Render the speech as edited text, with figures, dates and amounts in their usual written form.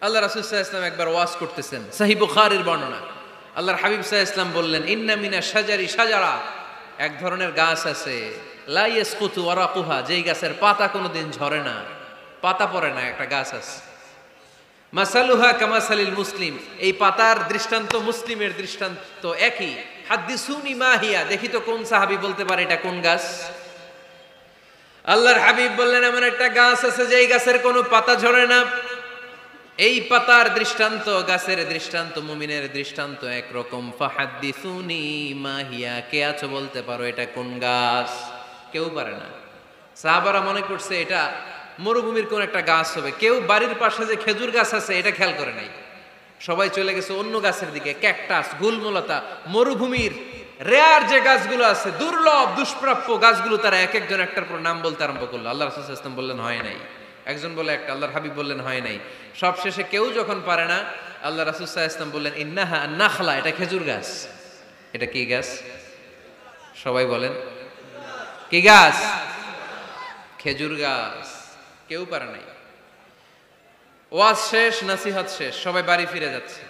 আল্লাহ রাসূল সাল্লাল্লাহু আলাইহি ওয়াসাল্লাম একবার ওয়াজ করতেছেন, সহিহ বুখারীর বর্ণনা। আল্লাহর হাবিব সাল্লাল্লাহু আলাইহি ওয়াসাল্লাম বললেন, ইন্না মিনা শাজারি শাজারা, এক ধরনের গাছ আছে, লা ইয়াসকুতু ওয়ারাকুহা, যেই গাছের পাতা কোনোদিন ঝরে না, পাতা পড়ে না, একটা গাছ আছে। মাসালুহা কামাসালিল মুসলিম, এই পাতার দৃষ্টান্ত মুসলিমের দৃষ্টান্ত একই। হাদ্দিসুনি মা হিয়া, দেখি তো কোন সাহাবী বলতে পারে এটা কোন গাছ। আল্লাহর হাবিব বললেন, এমন একটা গাছ আছে যেই গাছের কোনো পাতা ঝরে না। এই পাতার দৃষ্টান্ত, গাছের দৃষ্টান্ত, মুমিনের দৃষ্টান্ত একরকম। ফাহাদ্দিসুনি মা হিয়া, কে আছো বলতে পারো এটা কোন গাছ? কেউ পারে না। সাহাবারা মনে করছে এটা মরুভূমির কোন একটা গাছ হবে। কেউ বাড়ির পাশে যে খেজুর গাছ আছে এটা খেয়াল করে নাই, সবাই চলে গেছে অন্য গাছের দিকে। ক্যাকটাস, গুলমলতা, মরুভূমির রেয়ার যে গাছগুলো আছে, দুর্লভ দুষ্প্রাপ্য গাছগুলো, তারা এক একজন একটার পর নাম বলতে আরম্ভ করলো। আল্লাহ রাসূল সাল্লাল্লাহু আলাইহি ওয়াসাল্লাম বললেন হয় নাই, একজন বলে একটা, আল্লাহর হাবিব বললেন হয় নাই। সবশেষে কেউ যখন পারে না, আল্লাহ রাসূল সাল্লাল্লাহু আলাইহি ওয়াসাল্লাম বললেন, ইন্নাহা নাখলা, এটা খেজুর গাছ। এটা কি গাছ? সবাই বলেন, কি গাছ? খেজুর গাছ। কেউ পারে নাই। ওয়াজ শেষ, নসিহত শেষ, সবাই বাড়ি ফিরে যাচ্ছে।